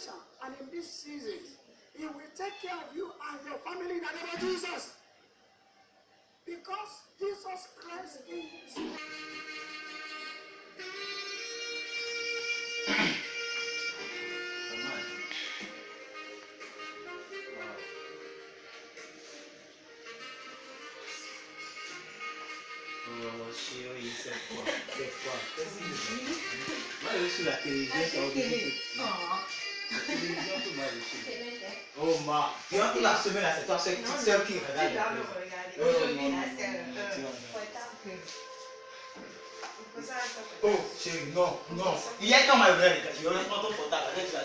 dispensation and in this season, He will take care of you and your family in the name of Jesus. Because Jesus Christ is. Oh chérie, c'est quoi? Qu'est-ce que c'est? Moi je suis la télévision, la télévision tout mal dessus. Oh ma, durant toute la semaine là, c'est toi seule qui regarde. Tu dois me regarder. Aujourd'hui là, c'est oh chérie, non. Hier quand ma mère je vais prendre ton portable, tu vas.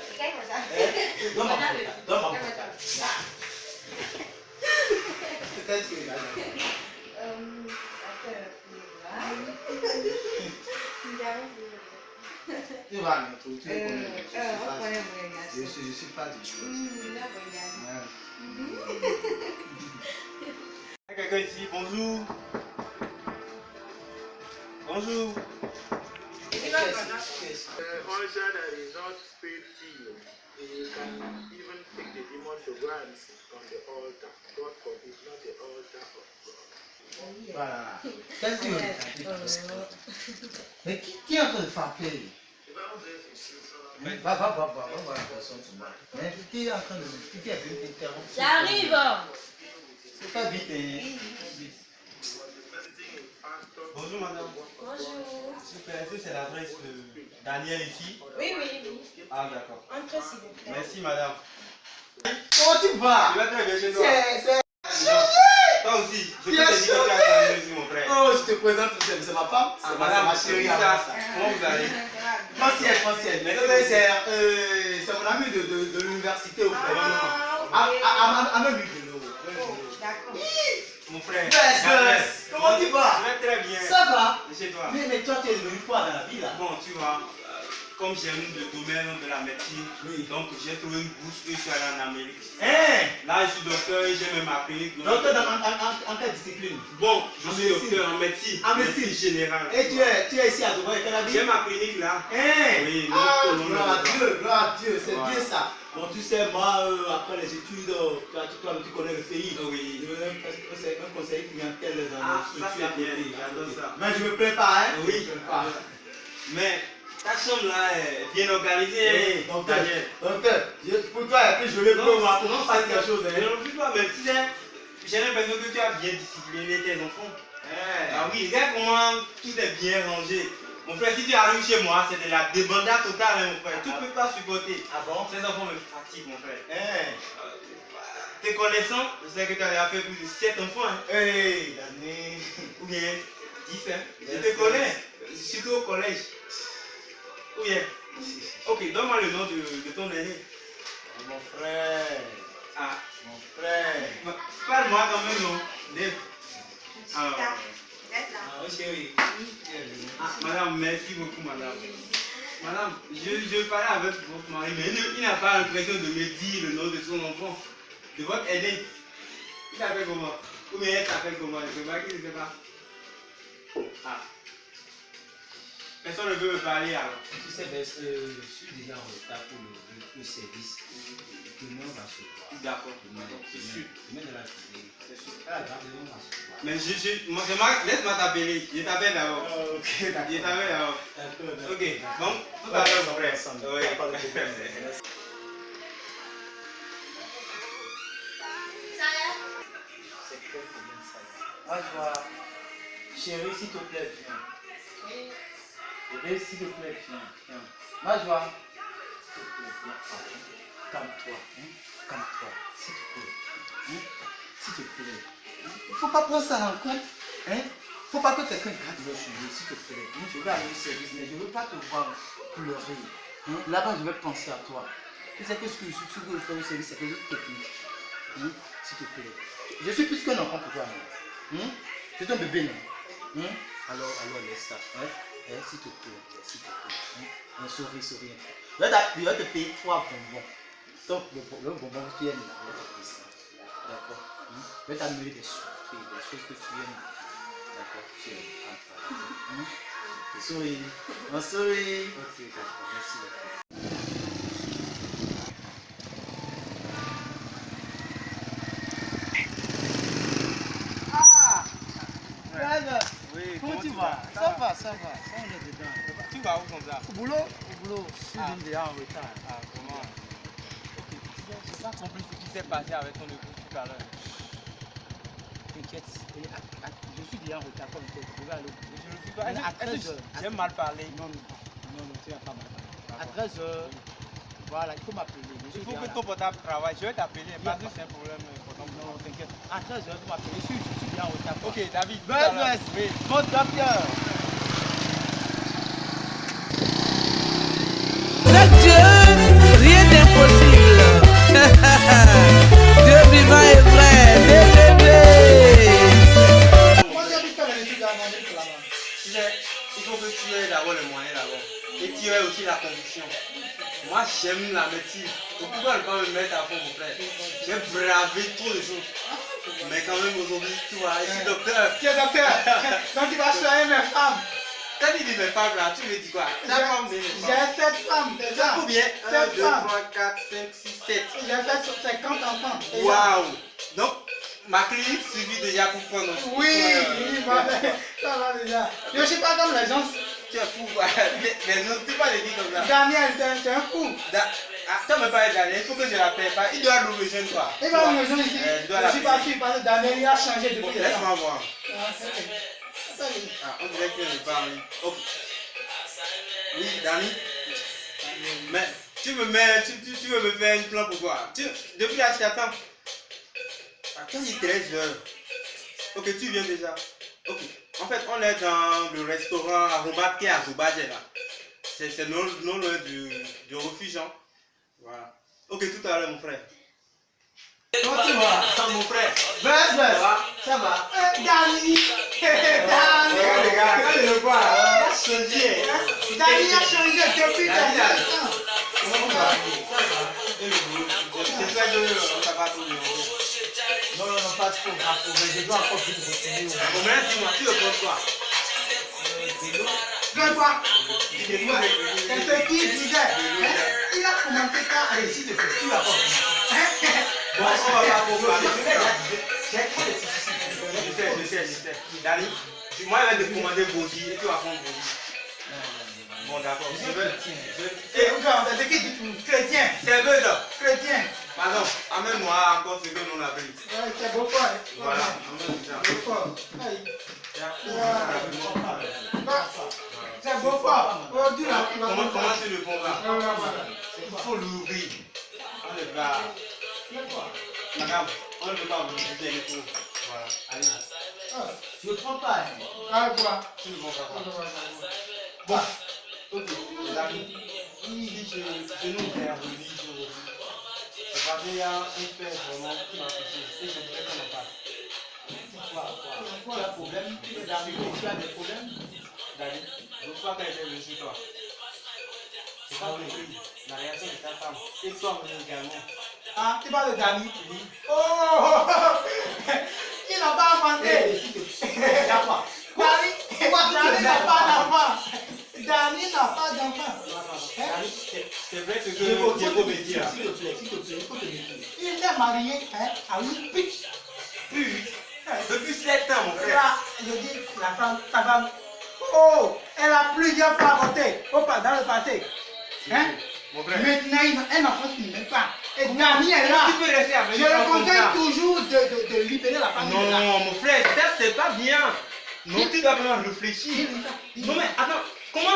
Donne ma portable. Peut-être que tu vas me trouver, tu connais. Je suis pas du tout. Quelqu'un ici, bonjour. Bonjour. Also that is not spirit-filled. You can even take the demon to go and sit on the altar. God forbid, not the altar of God. Voilà. Qu'est-ce que tu veux? Mais qui est en train de frapper? Va voir la personne sur moi. Mais qui est en train de qui est venu t'interrompre? J'arrive. C'est pas vite, vite. Bonjour madame. Bonjour. Super, est-ce que c'est l'adresse de Daniel ici? Oui. Ah d'accord. Entrez s'il vous plaît. Merci madame. Comment tu vas? Je vais très bien chez toi. Toi aussi, je peux te dire que tu as grandi aussi mon frère. Oh, je te présente, c'est ma femme. C'est ma chérie. Comment vous allez? Francielle. C'est mon ami de l'université au frère. À même lui de l'eau. D'accord. Mon frère. Comment tu vas? Je vais très bien. Ça va? Et chez toi? Mais toi, tu es devenu quoi dans la vie là? Bon, tu vois, comme j'aime le domaine de la médecine, donc j'ai trouvé une bourse et je suis allé en Amérique. Là, je suis docteur et j'ai même ma clinique. Docteur en quelle discipline? Bon, je suis docteur en médecine. En médecine générale. Et tu es ici à Dubaï, Canada? J'ai ma clinique là. Oui, gloire à Dieu, c'est bien ça. Bon, tu sais, moi, après les études, tu connais le pays. Oui. C'est un conseiller clientèle dans les ça structures. c'est bien, j'adore ça. Mais je me plains pas, hein? Oui, je me plains pas. Mais ta chambre là est bien organisée. Docteur, pour toi, et puis je l'ai pour moi. Comment pas quelque chose? Je ne plus pas, mais tu sais, j'ai l'impression que tu as bien discipliné tes enfants. Ah oui, regarde comment tout est bien rangé. Mon frère, si tu arrives chez moi, c'est de la débandade totale, hein, mon frère. Tu ne peux pas supporter. Ah bon? Ces enfants me fatiguent, mon frère. Tes connaissants, je sais que tu as déjà fait plus de 7 enfants. Hein. L'année. Ou bien 10, hein. Je te connais, surtout au collège. Ou bien. Ok, donne-moi le nom de ton aîné. Mon frère. Ah. Mon frère. Parle-moi quand même, non? Dave. Chérie. Madame, merci beaucoup, madame. Madame, je parlais avec votre mari, mais il n'a pas l'impression de me dire le nom de son enfant, de votre aîné. Il s'appelle comment? Ou bien elle s'appelle comment? Je ne sais pas. Ah. Personne ne veut me parler alors. Tu sais, je suis déjà en retard pour le service. Demain, on va se voir. D'accord. C'est sûr. Demain, de la journée. C'est sûr. Ah, demain, on va se voir. Mais laisse-moi t'appeler. Je t'appelle d'abord. Ok, d'accord. Je t'appelle d'abord. Ok, bon, tout à l'heure, mon frère. Oui. C'est très bien ça. Moi, je vois. Chérie, s'il te plaît, viens. Chérie, s'il te plaît, viens. Moi, je vois. S'il te plaît, viens. Calme-toi. Calme-toi. S'il te plaît. S'il te plaît. Il ne faut pas prendre ça en compte. Il ne faut pas que quelqu'un gratte le cheveux, s'il te plaît. Je vais aller au service, mais je ne veux pas te voir pleurer. Là-bas, je vais penser à toi. Tu sais que ce que je suis de faire au service, c'est quelque chose de technique. S'il te plaît. Je suis plus qu'un enfant pour toi, non? C'est un bébé, non? Alors laisse ça. S'il te plaît. S'il te plaît. Souris. Je vais te payer 3 bonbons. Donc, le bonbon que tu aimes, je vais te payer ça. D'accord? Je vais t'amener des surprises, des choses que tu aimes. D'accord? Tu aimes. Souris. Ok, d'accord. Merci beaucoup. Comment tu vas? Ça va. Ça, on est dedans. Tu vas où comme ça? Au boulot? Je suis déjà en retard. Ah, comment? Ok, j'ai pas compris ce qui s'est passé avec ton épouse tout à l'heure. T'inquiète, je suis déjà en retard comme toi. Je vais aller au boulot. Je ne suis pas. À 13h. J'ai mal parlé. Non, tu n'as pas mal parlé. À 13h, voilà, il faut m'appeler. Il faut que ton portable travaille. Je vais t'appeler parce que c'est un problème important. Non, t'inquiète. À 13h, il faut m'appeler. Je suis bien en retard. Ok, David. Buzz, Oui. mon docteur. Avec Dieu, rien d'impossible. Dieu vivant est vrai, bébé. Moi, j'ai envie de faire l'étude à Amérique là-bas. Tu sais, il faut que tu aies d'abord les moyens d'abord. Et tu aies aussi la conviction. Moi, j'aime la médecine. Donc, pourquoi ne pas me mettre à fond, mon frère? J'ai bravé trop de choses. Mais quand même, aujourd'hui, tu vois, je suis docteur. Tu es docteur. Donc, tu vas soigner mes femmes. Quand tu dis mes femmes là, tu veux dire quoi? La femme de mes J'ai femmes. 7 femmes déjà. Combien? 1, 7 2, femmes. 3, 4, 5, 6, 7. J'ai fait 50 enfants. déjà. Waouh! Donc, ma clinique suffit déjà pour prendre un Oui, ça va déjà. Je ne suis pas comme les gens. Tu es fou, quoi. Les autres, tu pas les dire comme ça. Daniel, c'est un fou. Attends, mais pas être allé, il faut que je l'appelle. Il doit nous rejoindre, quoi. Il va me rejoindre ici. Je dois Je ne suis pas sûr parce que Daniel il a changé Bon, depuis. laisse-moi voir. Ah, On dirait qu'il n'est pas en ligne. Ok. Oui, Dani. Mais tu veux me faire un plan pour quoi? Depuis là, je t'attends. Attends, il est 13h. Ok, tu viens déjà. Ok. En fait, on est dans le restaurant Aromat qui est à Zobadje là. C'est non loin du refuge. Hein? Voilà. Ok, tout à l'heure, mon frère. comment tu vas? Mon frère. Buzz. Ça va? Dani. Regarde, quand je le vois, il a changé. Dani a changé depuis Dani, quelques temps. Comment tu vas? Ça va. Et le boulot? J'espère que ça va tout bien. Non, pas trop. Mais je dois encore vite retourner. Combien dis-moi, tu le penses quoi? Fais quoi? C'est C'est ce qu'il disait. Il a commencé par. Allez, s'il te plaît, tu vas pas commencer. Bon, on va pas parler. J'ai trop de soucis. Je sais. Dani, moi, je vais te commander Bogi et tu vas prendre Bogi. Bon, d'accord. Et regarde, c'est ce qu'il dit tout. Chrétien. C'est vrai, ça. Chrétien. Pardon, amène-moi encore ce que nous l'avons pris. Ouais, c'est beau fort. Voilà, amène ça. Beau fort. C'est beau fort. Aujourd'hui, là, tu vas Comment tu le prends là? voilà. Il faut l'ouvrir. On ne va. Madame, on ne peut pas ouvrir les trous. Voilà, allez. Je ne prends pas. Ah, quoi? Tu ne prends pas. Bon, ok, les amis. Si je nous fais un release aujourd'hui, c'est parce qu'il y a un fait vraiment qui m'a touché et je voudrais qu'on en parle. Tu as un problème? Tu as des problèmes? David, l'autre fois quand j'étais venu chez toi, j'ai pas compris la réaction de ta femme et toi-même également. Ah, tu parles de Dani? Oh! Il n'a pas inventé. Dani n'a pas d'enfant. Dani n'a pas d'enfant. C'est vrai ce que Diego me dit là. S'il te plaît, il faut te méfier. Il s'est marié à une pique. Depuis 7 ans, mon frère. Là, je dis, la femme, sa femme, oh, elle a plusieurs fois avorté dans le passé. Hein? Mon frère. Maintenant, un enfant qui n'aime pas. Et Dani est là. Tu peux rester avec Je moi le comme conseille ça. toujours de libérer la famille. de là. Non, mon frère, ça c'est pas bien. Non, tu dois vraiment réfléchir. Non, mais attends, comment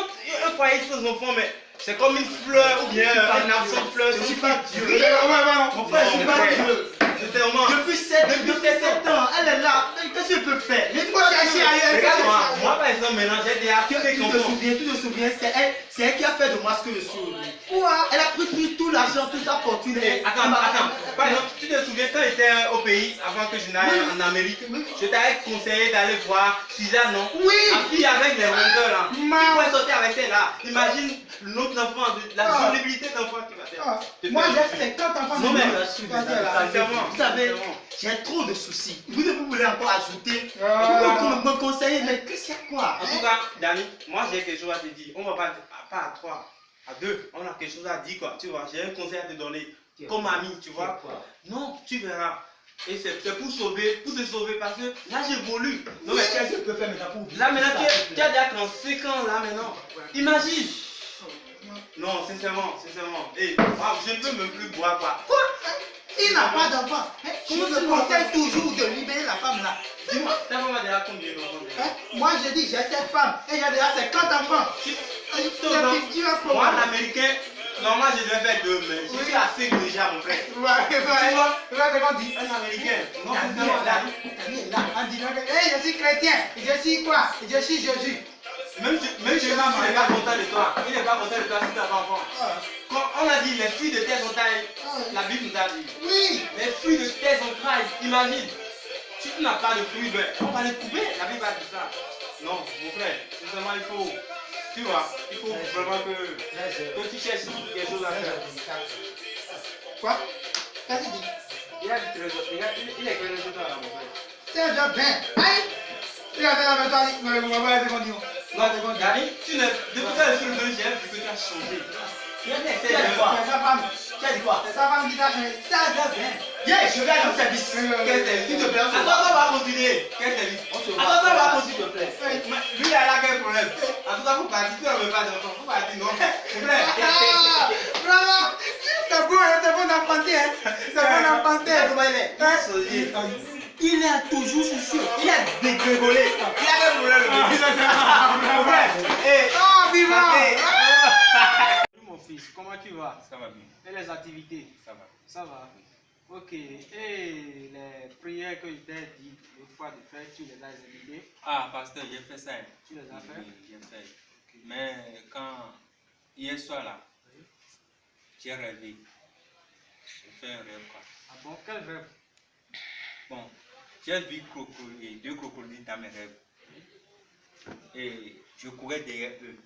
un foyer sans enfant, mais c'est comme une fleur ou bien un arbre sans fleur. Je suis pas Dieu. Dieu. Mon frère, je suis pas Dieu. C'est vraiment. Depuis 7 ans, elle est là. Qu'est-ce qu'elle peut faire? Il faut chercher ailleurs. Regarde-moi, moi par exemple, maintenant j'ai déjà Tu fait te confiance. souviens, c'est elle qui a fait de moi ce que je suis aujourd'hui. Quoi? Elle a pris tout l'argent, toute sa fortune. Attends. Par exemple, tu te souviens quand j'étais au pays, avant que je n'aille en Amérique, je t'avais conseillé d'aller voir Suzanne, non? Oui. La fille avec les rondeurs là. Tu Ma- pourrais sortir avec elle là. Imagine l'autre enfant, la Ah. disponibilité d'enfant qui va faire. Ah, moi, j'ai 50 enfants. Non, mais- Vous savez, j'ai trop de soucis. Vous voulez encore ajouter? Ah. Vous me conseillez, mais qu'est-ce qu'il y a quoi? En tout cas, Dani, moi j'ai quelque chose à te dire. On va pas à 3, à 2. On a quelque chose à dire quoi. Tu vois, j'ai un conseil à te donner. Comme ami, tu vois. Non, tu verras. Et c'est pour te sauver parce que là j'évolue. Non mais Qu'est-ce que je peux faire maintenant pour là maintenant tu as déjà 35 ans là maintenant. Imagine. Non, sincèrement. Et moi, je ne peux même plus boire quoi. Quoi? Il n'a pas d'enfant. Je me conseille toujours de libérer la femme là. Dis-moi, ta femme a déjà combien d'enfants déjà? Moi je dis j'ai cette femme et j'ai déjà 50 enfants. Moi l'américain, normalement je devais faire 2 mais je suis à 5 déjà mon frère. Un américain. Non, sincèrement, là. En disant que je suis chrétien, je suis quoi? Je suis Jésus. Même Jésus n'est pas content de toi. Il n'est pas content de toi si tu n'as pas d'enfant. Quand on a dit les fruits de tes entrailles, la Bible nous a dit. Oui. Les fruits de tes entrailles, imagine. Si tu n'as pas de fruits, ben, on va les couper. La Bible a dit ça. Non, mon frère, sincèrement, il faut. Tu vois, il faut vraiment que tu cherches quelque chose à faire. Quoi? Qu'est-ce que tu dis? Il a dit trésor. Il est quel résultat là, mon frère? C'est un job 20. Aïe! Il a fait la méthode. Mais on va faire des conditions. Non, Gary, depuis que tu as fait le jeu, j'ai vu que tu as changé. Tu as dit quoi? C'est ta femme. Tu as dit quoi? C'est ta femme qui t'a changé. C'est un job 20. Yeah, je vais aller au service. Quel service? S'il te plaît, attends, on va continuer. Quel service? Attends, on va continuer, s'il te plaît. Lui, il a là quel problème? En tout cas, faut partir. Tu n'en veux pas d'enfant. Faut partir, non? Bravo! C'est bon d'enfanter, hein? C'est bon d'enfanter. Il est toujours soucieux. Il a dégringolé. Il a quel problème? Mon frère. Oh, vivant! Mon fils, comment tu vas? Ça va bien. Et les activités? Ça va. Ça va? Ok. Et les prières que je t'ai dit l'autre fois de faire, tu les as exécutées? Ah, pasteur, j'ai fait ça. Tu les as fait? Oui, j'ai fait. Mais hier soir là, j'ai rêvé. J'ai fait un rêve quoi. Ah bon? Quel rêve? Bon, j'ai vu deux crocodiles dans mes rêves. Et je courais derrière eux.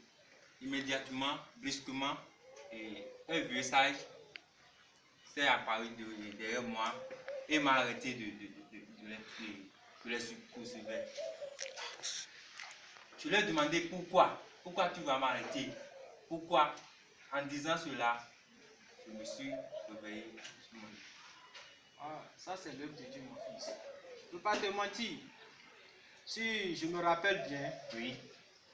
Immédiatement, brusquement, et un vieux sage s'est apparu derrière moi et m'a arrêté de les poursuivre. Je lui ai demandé pourquoi tu vas m'arrêter. Pourquoi? En disant cela, je me suis réveillé. Ah, ça c'est l'œuvre de Dieu, mon fils. Je ne peux pas te mentir. Si je me rappelle bien, Oui.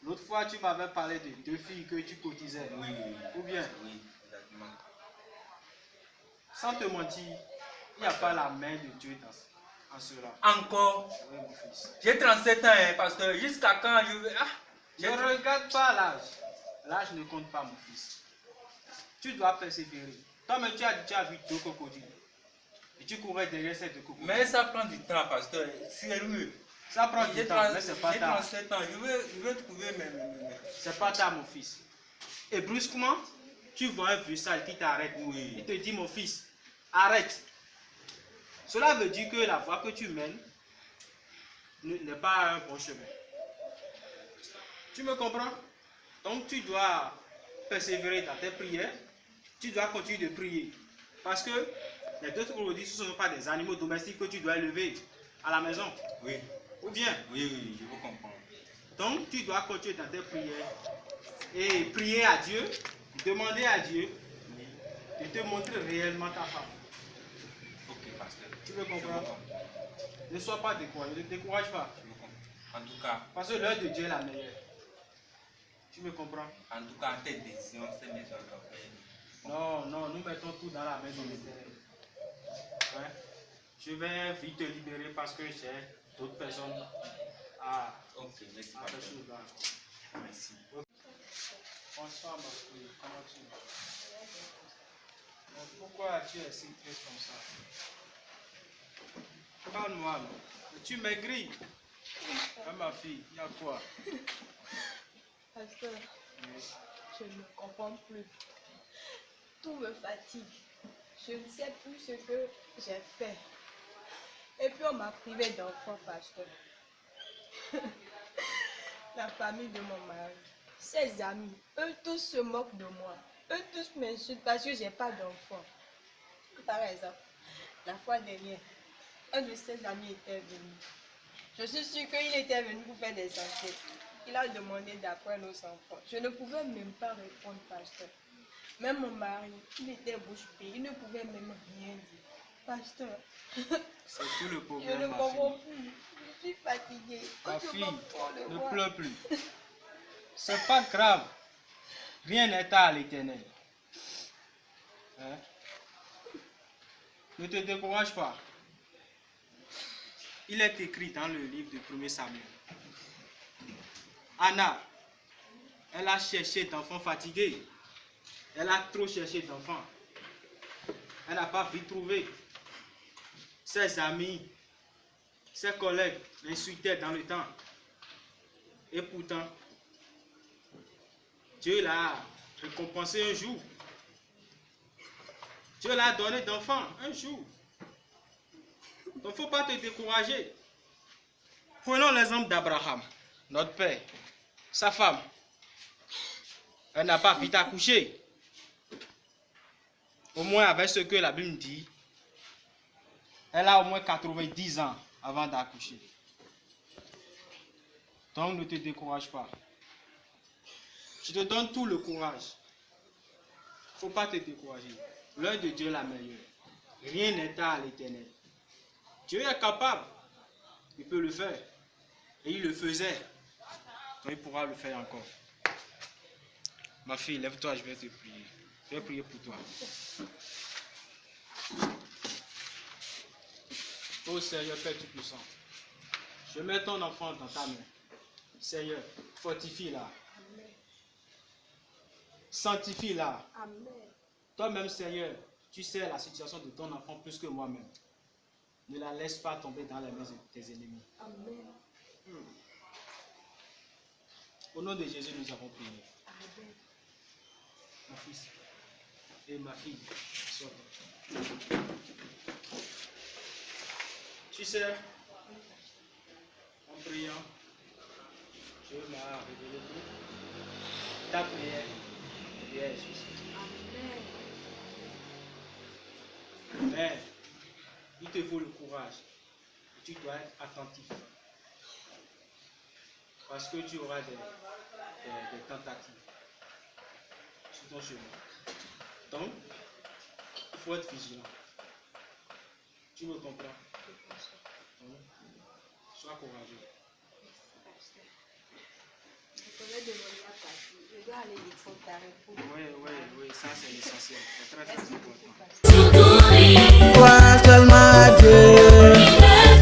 l'autre fois tu m'avais parlé de 2 filles que tu cotisais. Oui. Ou bien, Oui, exactement. sans te mentir, il n'y a pas la main de Dieu en cela. Encore, Oui, mon fils. j'ai 37 ans, hein, pasteur. Jusqu'à quand je vais. Ne regarde pas l'âge. L'âge ne compte pas, mon fils. Tu dois persévérer. Toi-même, tu as vu 2 crocodiles. Et tu courais derrière ces 2 crocodiles. Mais ça prend du temps, pasteur. Sérieux. Ça prend du temps, mais c'est pas J'ai tard. 37 ans. Je vais trouver mes. C'est pas tard, mon fils. Et brusquement, tu vois un vieux sale qui t'arrête. Oui. Il te dit, mon fils, arrête. Cela veut dire que la voie que tu mènes n'est pas un bon chemin. Tu me comprends? Donc tu dois persévérer dans tes prières. Tu dois continuer de prier. Parce que les 2 crocodiles, ce ne sont pas des animaux domestiques que tu dois élever à la maison. Oui. Ou bien. Oui, je vous comprends. Donc tu dois continuer dans tes prières et prier à Dieu, demander à Dieu de te montrer réellement ta femme. Ok, pasteur. Tu me comprends? Ne sois pas découragé, ne te décourage pas. Je vous comprends. En tout cas, Parce que l'heure de Dieu est la meilleure. Tu me comprends? tes décisions, c'est mes ordres. Non, nous mettons tout dans la main de l'Éternel. Ouais. Je vais vite te libérer parce que j'ai d'autres personnes à Ok, merci, faire pasteur. chose là. Merci. Bonsoir ma fille, comment tu vas? Mais pourquoi tu es si triste comme ça? Parle-moi, tu maigris. Ah, ma fille, il y a quoi? Pasteur, je ne comprends plus. Tout me fatigue. Je ne sais plus ce que j'ai fait. Et puis on m'a privé d'enfants, pasteur. La famille de mon mari, ses amis, eux tous se moquent de moi. Eux tous m'insultent parce que je n'ai pas d'enfants. Par exemple, la fois dernière, un de ses amis était venu. Je suis sûre qu'il était venu pour faire des enquêtes. Il a demandé d'après nos enfants. Je ne pouvais même pas répondre, pasteur. Même mon mari, il était bouche bée, il ne pouvait même rien dire. Pasteur, C'est tout le je problème, ne ma comprends fille. plus. Je suis fatiguée. Ma On se fille, moque trop de ne moi. pleure plus. C'est pas grave. Rien n'est à l'éternel. Hein? Ne te décourage pas. Il est écrit dans le livre de 1er Samuel. Anna, elle a cherché d'enfants fatigués. Elle a trop cherché d'enfants. Elle n'a pas vite trouvé. Ses amis, ses collègues l'insultaient dans le temps. Et pourtant, Dieu l'a récompensé un jour. Dieu l'a donné d'enfants un jour. Donc, il ne faut pas te décourager. Prenons l'exemple d'Abraham, notre père. Sa femme, elle n'a pas vite accouché. Au moins avec ce que la Bible dit, elle a au moins 90 ans avant d'accoucher. Donc ne te décourage pas. Je te donne tout le courage. Il ne faut pas te décourager. L'œuvre de Dieu est la meilleure. Rien n'est à l'éternel. Dieu est capable. Il peut le faire. Et il le faisait. Donc il pourra le faire encore. Ma fille, lève-toi, je vais te prier. Je vais prier pour toi. Ô Seigneur, Père Tout-Puissant, je mets ton enfant dans ta main. Seigneur, fortifie-la. Sanctifie-la. Toi-même, Seigneur, tu sais la situation de ton enfant plus que moi-même. Ne la laisse pas tomber dans les mains de tes ennemis. Au nom de Jésus, nous avons prié. Mon fils et ma fille, sortez. Tu sais, en priant, Dieu m'a révélé tout. Ta prière est suicide. Mais il te faut le courage. Tu dois être attentif. Parce que tu auras des tentatives sur ton chemin. Donc, il faut être vigilant. Tu me comprends? Donc, sois courageux. Je vais demander à Papi. Je dois aller lui faire ta réponse. Oui, ça c'est l'essentiel. C'est très Merci important. beaucoup, Pasteur. Toi seulement Dieu.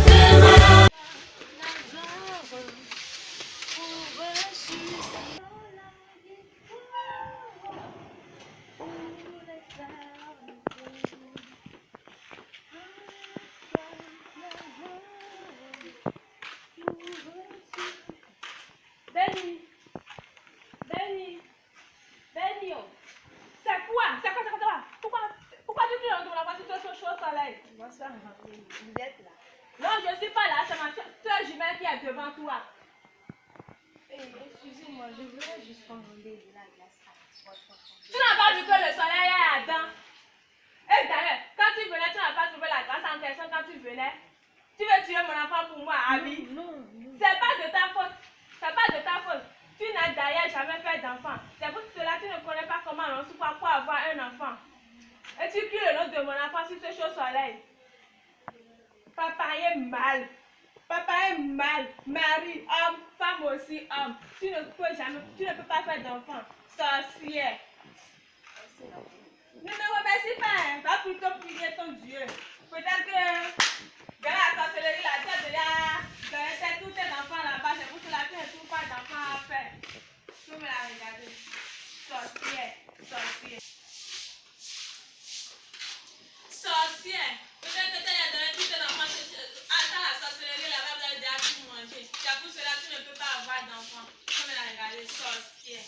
Benny, c'est quoi? Pourquoi tu te retournes là-bas si tu es chaud au soleil? Bonsoir, maman. Vous êtes là. Non, je ne suis pas là, c'est ma soeur jumelle qui est devant toi. Excusez-moi, je voulais juste commander de la glace à Tu n'as pas vu que le soleil est ardent? Et d'ailleurs, quand tu venais, tu n'as pas trouvé la glace en personne quand tu venais. Tu veux tuer mon enfant pour moi, Abby? Non. C'est pas de ta faute. C'est pas de ta faute. Tu n'as d'ailleurs jamais fait d'enfant. C'est pour cela que tu ne connais pas comment on souffre pour avoir un enfant. Et tu cries le nom de mon enfant si tu es chaud au soleil. Papa est mal. Papa est mal. Mari, homme, femme aussi, homme. Tu ne peux pas faire d'enfant. Sorcière. Ne me remercie pas, hein. Va plutôt prier ton Dieu. Peut-être que dans la sorcellerie, la tête de là, tous tes enfants là-bas, c'est pour cela que tu ne trouves pas d'enfants à faire. Tu me la regarder. Sorcière. Peut-être que tu as donné tous tes enfants dans la sorcellerie là-bas, vous avez déjà tout mangé. C'est pour cela que tu ne peux pas avoir d'enfants. Tu me la regarder. Sorcière.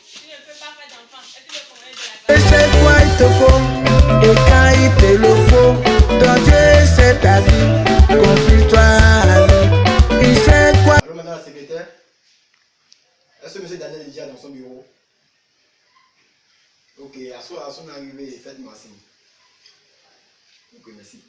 Tu ne peux pas faire d'enfants. Et tu veux combien de la Et c'est quoi il te faut, et quand il te le faut, ton Dieu c'est ta vie, confie-toi à lui. Il sait quoi. Allô, madame la secrétaire. Est-ce que M. Daniel est déjà dans son bureau? Ok, à son arrivée, faites-moi signe. Ok, merci.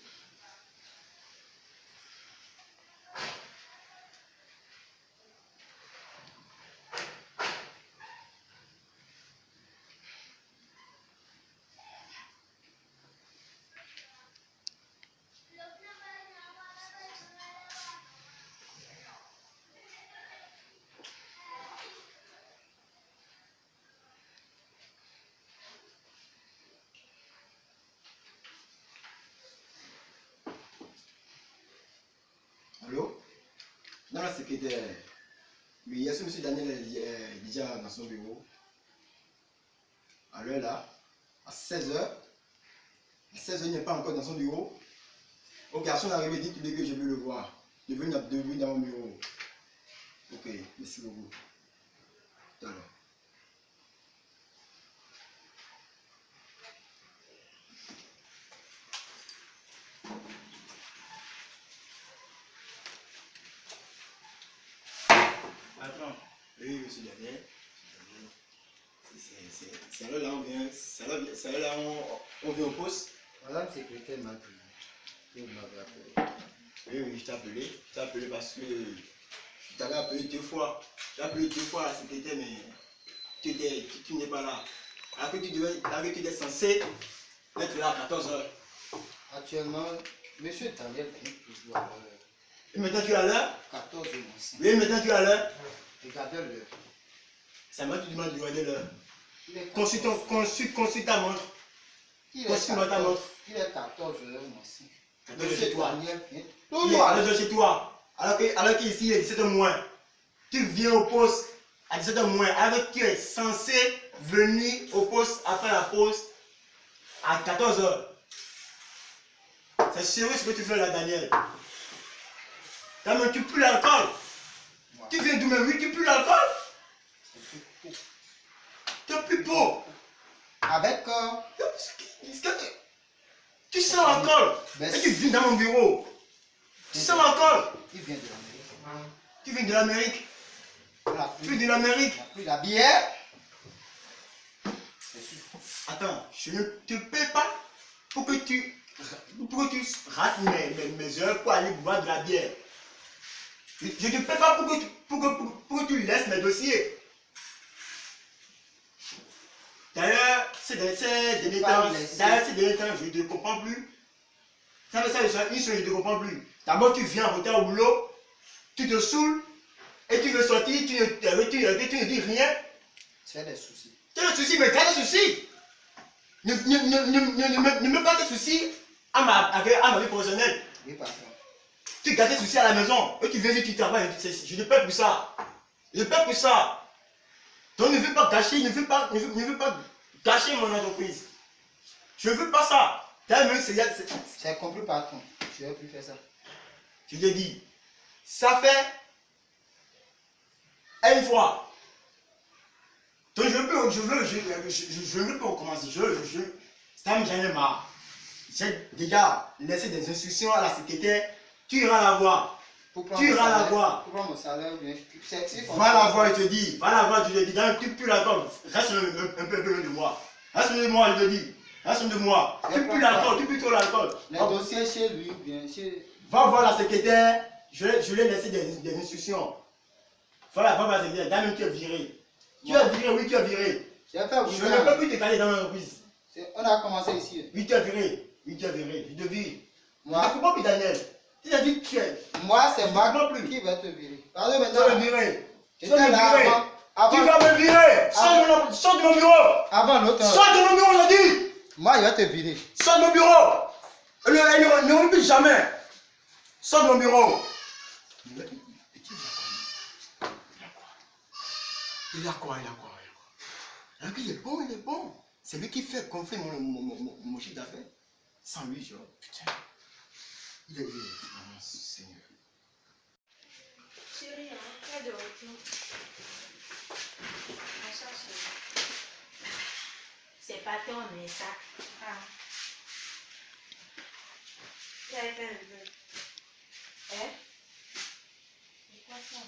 dans la secrétaire. Mais est-ce que M. Daniel est déjà dans son bureau? À l'heure là, à 16h. À 16h, il n'est pas encore dans son bureau. Ok, à son arrivée, dites-lui que je veux le voir. Je veux dans mon bureau. Ok, merci beaucoup. Tout à l'heure. Patron. Oui, monsieur Daniel. C'est à l'heure là, on vient. C'est à l'heure là, on vient au poste. Madame secrétaire m'a dit que vous m'avez appelé. Oui, je t'ai appelé. Je t'ai appelé parce que je t'avais appelé 2 fois. J'ai appelé 2 fois à la secrétaire, mais tu n'es pas là. Alors que tu étais censé être là à 14h. Actuellement, monsieur Daniel vient toujours à l'heure. Et maintenant tu es à l'heure? 14h moins 5. Oui, maintenant tu es à l'heure? Regardez l'heure. C'est moi qui te demande de regarder l'heure. Consulte ta montre. Il Consulte ta montre. est 14h moins 5. 14h chez toi. Daniel vient Il est toujours à l'heure. 14h chez toi. Alors qu'ici il est 17h moins. Tu viens au poste à 17h moins. Alors que tu es censé venir au poste après la pause à 14h. C'est sérieux ce que tu fais là, Daniel. Tu pues l'alcool. Tu viens d'où même? Oui, tu pues l'alcool. Tu pues beau. Avec tu sens l'alcool. Et tu viens dans mon bureau. Tu sens l'alcool. il vient de l'Amérique. Tu viens de l'Amérique. Tu viens de l'Amérique. Il a pris la bière. Attends, je ne te paie pas pour que tu rates mes heures pour aller boire de la bière. Je ne te paie pas pour que tu laisses mes dossiers. D'ailleurs, ces derniers temps, je ne te comprends plus. Ça fait ça, une chose, je ne te comprends plus. D'abord, tu viens en retard au boulot, tu te saoules, et tu veux sortir, tu ne dis rien. Tu as des soucis. Tu as des soucis, mais tu as des soucis. Ne mets pas tes soucis à ma vie professionnelle. Oui, patron. Tu gardes tes soucis à la maison, et tu viens et tu travailles. Je ne peux plus ça. Je ne peux plus ça. Donc ne veux pas gâcher, ne veux pas gâcher mon entreprise. Je ne veux pas ça. C'est compris, patron. Je ne vais plus faire ça. Je te dis, ça fait une fois. Donc je veux pas recommencer. Ça me gêne marre. J'ai déjà laissé des instructions à la secrétaire. Tu iras la voir. Tu iras la voir. Pour prendre mon salaire, Va la voir, je te dis. Va la voir, je te dis. Tu pues l'alcool. Reste un peu loin de moi. Reste loin de moi, je te dis. Reste loin de moi. Tu pues l'alcool, tu pues trop l'alcool. Les dossiers chez lui, bien chez... Va voir la secrétaire. Je lui ai laissé des instructions. Va voir la secrétaire. D'ailleurs, tu es viré. Tu es viré, oui, tu es viré. Je ne peux plus te caler dans l'entreprise. On a commencé ici. Oui, tu es viré. Oui, tu es viré. Je te vire. Moi, je ne comprends plus, Daniel. Tu as dit que tu es. Moi, c'est moi qui va te virer. Pardon, maintenant. Tu vas me virer. J'étais là avant. Tu vas me virer. Sors de mon bureau. Avant l'autre. Sors de mon bureau, je dis. Moi, il va te virer. Sors de mon bureau. Ne m'oublie jamais. Sors de mon bureau. Il a quoi? Il est bon. C'est lui qui fait qu'on fait mon chiffre d'affaires. Sans lui, genre, putain. Il est vraiment Seigneur. Chérie, pas de retour. Bonsoir, chérie. C'est pas ton, mais ça. Ah. J'avais fait un peu. Hein? C'est quoi ça?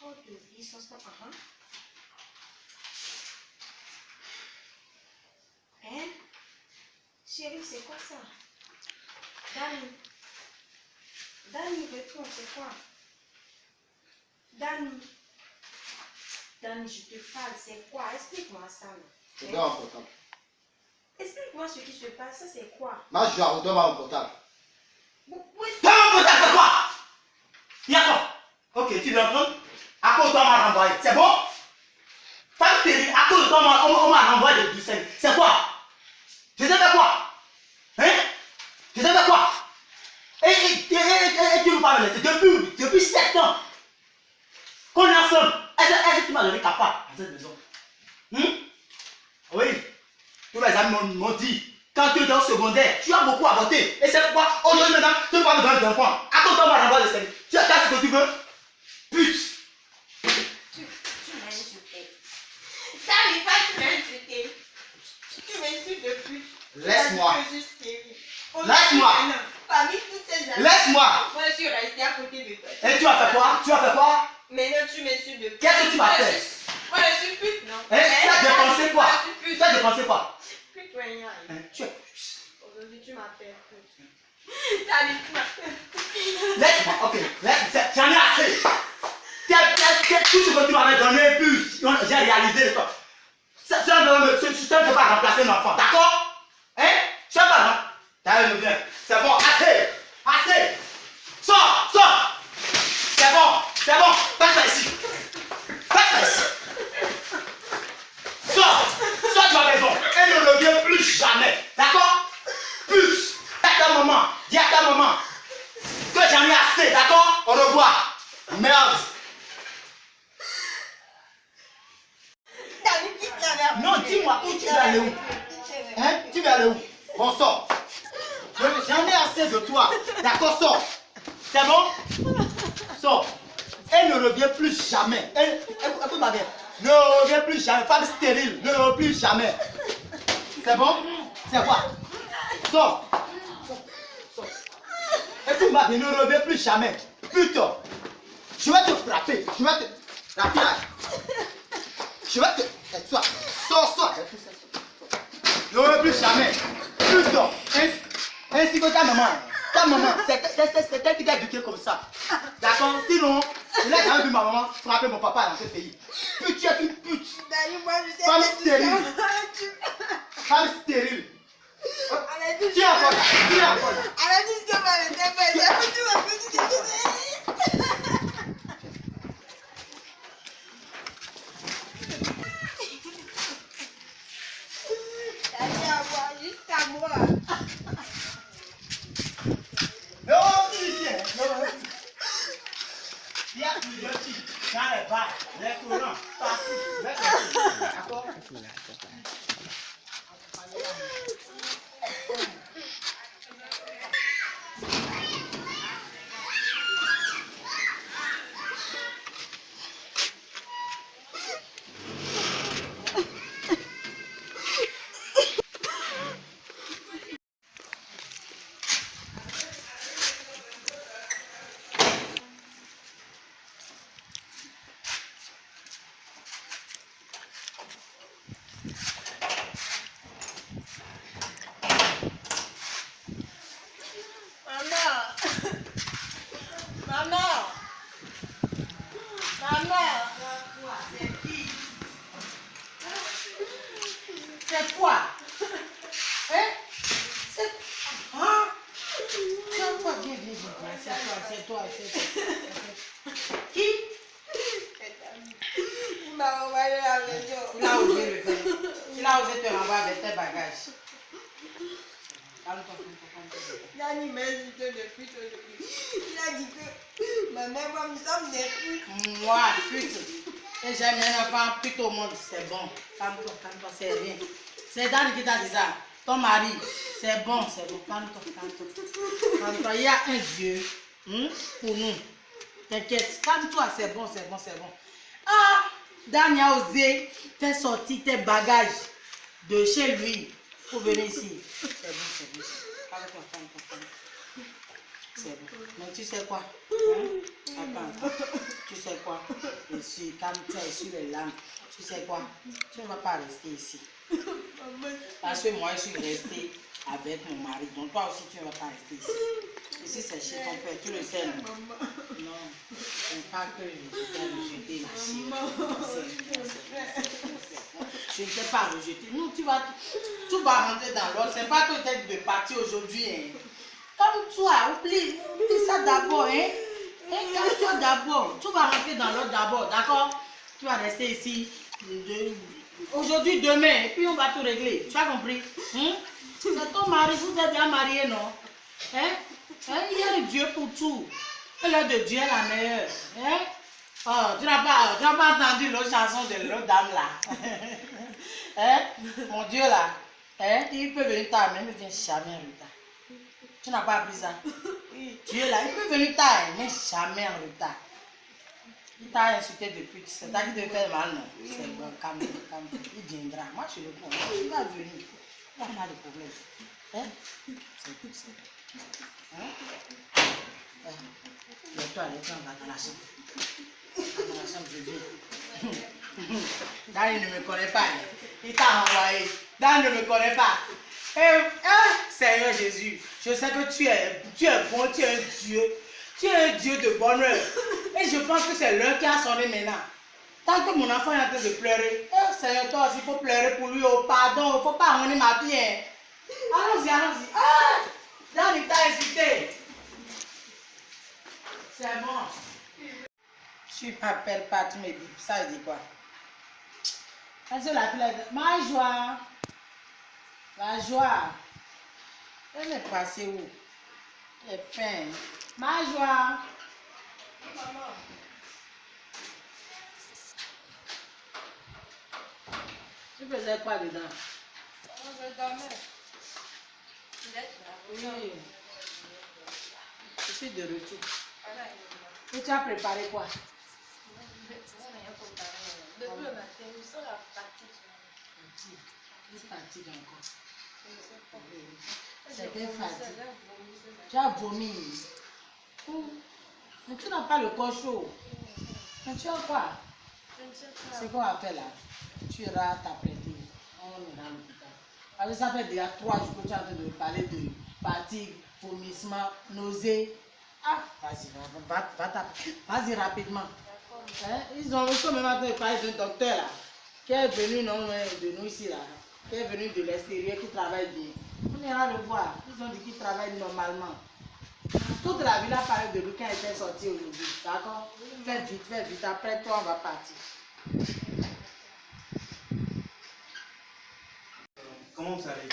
Trop de vie, ça se passe. Hein? Chérie, c'est quoi ça? Dani, retourne, c'est quoi? Dani, je te parle, c'est quoi? Explique-moi ça. Je dois mon portable. Explique-moi ce qui se passe, ça c'est quoi? Moi, je dois mon portable. Oui, Toi, mon portable, c'est quoi? Il y a quoi? Ok, tu veux prendre? À cause de toi, on m'a renvoyé. C'est bon? Pas terrible, à cause de toi, on m'a renvoyé de Bruxelles. C'est quoi? Je t'ai fait quoi? Hein? Je t'ai fait quoi? Et tu ne veux pas me laisser depuis 7 ans qu'on est ensemble. Est-ce que tu m'as donné capable à cette maison? Oui. Tous mes amis m'ont dit, quand tu étais au secondaire, tu as beaucoup avorté. Et c'est pourquoi aujourd'hui maintenant, tu ne peux pas me donner d'enfants. Attends-toi, moi, renvoie le service. Tu as ce que tu veux? Pute. Tu m'as insulté. T'arrives pas, tu m'as insulté. Tu m'insultes depuis. Laisse-moi. Je suis stérile. Laisse-moi. Parmi toutes ces années. Laisse-moi. Moi, je suis restée à côté de toi. Et tu as fait quoi? Tu as fait quoi? Maintenant, tu m'insultes depuis. Qu'est-ce que tu m'as fait? Moi, je suis pute, non? Tu as dépensé quoi? Je suis Tu as dépensé quoi? pute, ouais, Tu es... aujourd'hui, tu m'appelles pute. T'as dit, tu m'appelles. Laisse-moi, ok. Laisse-moi. J'en ai assez. Tout ce que tu m'avais donné, plus j'ai réalisé toi. Ça ne peut pas remplacer un enfant, d'accord? Hein? Tu vas pas, non? C'est bon, assez. Assez. Sors, sors. C'est bon. Passe ici. Passe ici. Sors de ma maison et ne reviens plus jamais, d'accord? Plus. Dis à ta maman que j'en ai assez, d'accord? Au revoir. Merde. Non, dis-moi où tu vas aller où? Hein? Tu vas aller où? Bon, sors. J'en ai assez de toi. D'accord, sors. C'est bon? Sors. Elle ne revient plus jamais. Écoute ma mère. Ne revient plus jamais. Femme stérile. Ne revient plus jamais. C'est bon? C'est quoi? Sors. Écoute ma mère. Ne revient plus jamais. Putain. Je vais te frapper. Je vais te... La pire. Je vais te... Sors. Ne revient plus jamais. Putain. Ainsi que ta maman. Ta maman, c'est elle qui t'a éduqué comme ça. D'accord? Sinon, je n'ai jamais vu ma maman frapper mon papa dans ce pays. Pute, tu es une pute. Femme stérile. Femme stérile. Tu es encore là. Tu es encore là. Elle a dit que ma jusqu'à moi. Non, Christian. Il y a plusieurs types. Dans les bars, les courants, partout. D'accord? C'est quoi? Hein? C'est... Hein? C'est quoi? Viens. C'est toi. Qui? Il m'a envoyé à la maison. Il a osé le faire. Il a osé te renvoyer avec tes bagages. Yanni m'a insulté depuis aujourd'hui. Il a dit que ma mère, moi, nous sommes des putes. Moi, pute. Et j'aime un enfant pute au monde. C'est bon. Calme-toi, c'est rien. C'est Dan qui t'a dit ça. Ton mari, c'est bon. Calme-toi. Il y a un Dieu pour nous. T'inquiète. Calme-toi, c'est bon. Ah, Dan a osé faire sortir tes bagages de chez lui pour venir ici. C'est bon. Calme-toi. C'est bon. Mais tu sais quoi? Attends. Tu sais quoi? Calme-toi sur les lames. Tu sais quoi? Tu ne vas pas rester ici. Parce que moi, je suis restée avec mon mari. Donc toi aussi, tu ne vas pas rester ici. Ici, c'est chez ton père. Tu le sais, non? Non. Ce n'est pas que je t'ai rejeté ici. Je ne t'ai pas rejeté. Non, tu vas rentrer dans l'ordre. Ce n'est pas que tu es de partir aujourd'hui. Hein. Calme-toi. Oublie ça d'abord. Hein? Calme-toi d'abord. Tu vas rentrer dans l'ordre d'abord. D'accord? Tu vas rester ici. Aujourd'hui, demain, et puis on va tout régler. Tu as compris? C'est ton mari, vous êtes déjà marié, non? Hein? Hein? Il y a le Dieu pour tout. Et l'heure de Dieu est la meilleure. Hein? Oh, tu n'as pas entendu l'autre chanson de l'autre dame là. Hein? Mon Dieu là. Hein? Il peut venir tard, mais il ne vient jamais en retard. Tu n'as pas appris ça? Dieu là, il peut venir tard, mais jamais en retard. Il t'a insulté depuis, c'est à qui te fait mal, non? C'est bon, calme, il viendra. Moi, je le prends. Il va venir. Il n'y a pas de problème. Hein? C'est tout ça. Hein? Lève-toi, on va dans la chambre. Dans la chambre, je viens. Dan, il ne me connaît pas. Il t'a envoyé. Dan ne me connaît pas. Seigneur Jésus, je sais que tu es bon, tu es un Dieu. Tu es un Dieu de bonheur. Et je pense que c'est l'heure qui a sonné maintenant. Tant que mon enfant est en train de pleurer, Seigneur, toi aussi, il faut pleurer pour lui. Oh, pardon, il ne faut pas amener ma fille. Hein. Allons-y, allons-y. Ah! Dan, il t'a insulté. C'est bon. Tu m'appelles pas, tu me dis. Ça veut dire quoi? Est-ce que la fille est... Ma joie. La joie. Elle est passée où? Elle est faim. Ma joie. Maman. Tu faisais quoi dedans? Je dormais. Tu es là? Oui. Je suis de retour. Et tu as préparé quoi? Depuis le matin, nous sommes partis. Tu es parti encore. C'était fatigué. Tu as vomi. Mais tu n'as pas le corps chaud. Mais tu as quoi? C'est qu'on va faire là. Tu iras t'apprêter. On ira à l'hôpital. Alors ça fait déjà 3 jours que tu es en train de parler de fatigue, vomissement, nausée. Ah, vas-y rapidement. Hein? Ils sont même en train de parler d'un docteur là, qui est venu non loin de nous ici là, qui est venu de l'extérieur, qui travaille bien. On ira le voir. Ils ont dit qu'il travaille normalement. Toute la ville a parlé de lui quand il était sorti aujourd'hui. D'accord? Fais vite. Après toi, on va partir. Comment vous savez?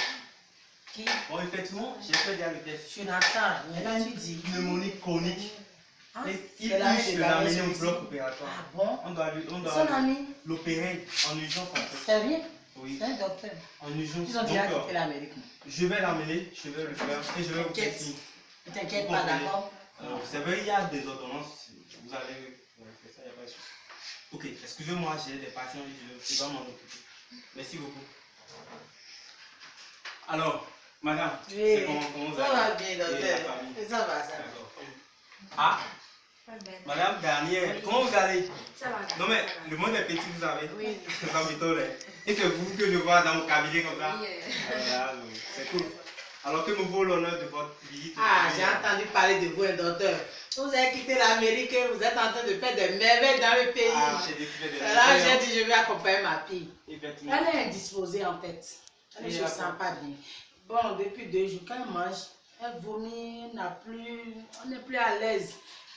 Qui? Bon, effectivement, j'ai fait déjà le test. Jonathan, Elle a une pneumonie chronique. Ah, Et il c'est là que peut j'ai l'amener gagné au bloc opératoire. Ah bon? On doit Son ami? l'opérer en urgence en fait. Sérieux? Oui. C'est un docteur. En urgence. Ils ont déjà quitté l'Amérique. Je vais l'amener, je vais le faire et je vais vous faire signe. Ne t'inquiète pas, d'accord? C'est vrai, il y a des ordonnances. Vous allez faire ça, il n'y a pas de souci. Ok, excusez-moi, j'ai des patients et je vais m'en occuper. Merci beaucoup. Alors, madame, Oui. c'est comment vous allez? Ça va bien, docteur. Et la famille? Ça va, ça va. D'accord. Ah, madame dernière, comment vous allez? Ça va. Non mais, le monde est petit, vous savez. Oui. Ça m'étonne. Et c'est vous que je vois dans mon cabinet comme ça. Oui. Voilà, c'est cool. Alors que me vaut l'honneur de votre visite. Ah, j'ai entendu parler de vous, un docteur. Vous avez quitté l'Amérique, vous êtes en train de faire des merveilles dans le pays. Ah, j'ai découvert des Là, merveilles. j'ai dit, je vais accompagner ma fille. Effectivement. Elle est indisposée en fait. Elle ne se sent pas bien. Bon, depuis 2 jours, quand elle mange, elle vomit, on n'est plus à l'aise.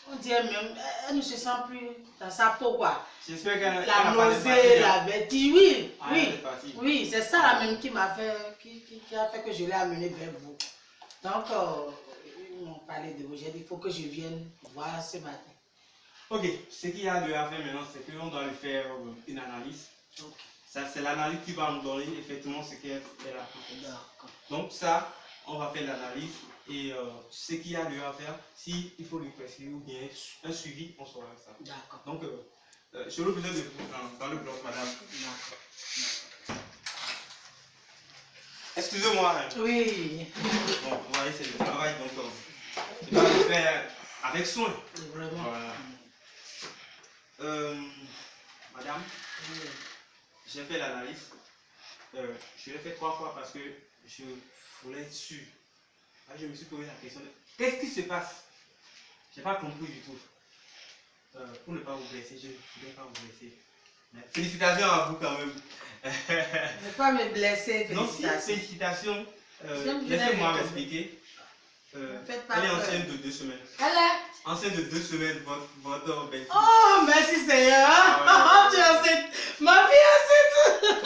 On dirait même, elle ne se sent plus dans sa peau quoi. J'espère qu'elle La nausée, la vertige, oui, Ah, oui. elle est partie. Oui, c'est ça là même qui m'a fait, qui a fait que je l'ai amené vers vous. Donc, ils m'ont parlé de vous. J'ai dit, il faut que je vienne voir ce matin. Ok, ce qu'il y a de à faire maintenant, c'est qu'on doit lui faire une analyse. Ça, c'est l'analyse qui va nous donner effectivement ce qu'elle a. Donc ça, on va faire l'analyse et ce qu'il y a de à faire, si il faut lui prescrire ou bien un suivi, on saura ça. D'accord. Donc, je vous besoin de vous dans le bloc, madame. Excusez-moi. Hein. Oui. Bon, vous voyez, c'est le travail, donc je dois le faire avec soin. Vraiment. Voilà. Madame, j'ai fait l'analyse. Je l'ai fait 3 fois parce que je voulais être sûr. Là, je me suis posé la question de qu'est-ce qui se passe? Je n'ai pas compris du tout. Pour ne pas vous blesser, je ne voulais pas vous blesser. Mais félicitations à vous quand même. Ne pas me blesser, Non, si, félicitations. Laissez-moi m'expliquer. Elle est enceinte de 2 semaines. Elle est enceinte de 2 semaines, votre belle-fille. Oh, merci Seigneur. Ah, ouais. Tu es enceinte. Ma fille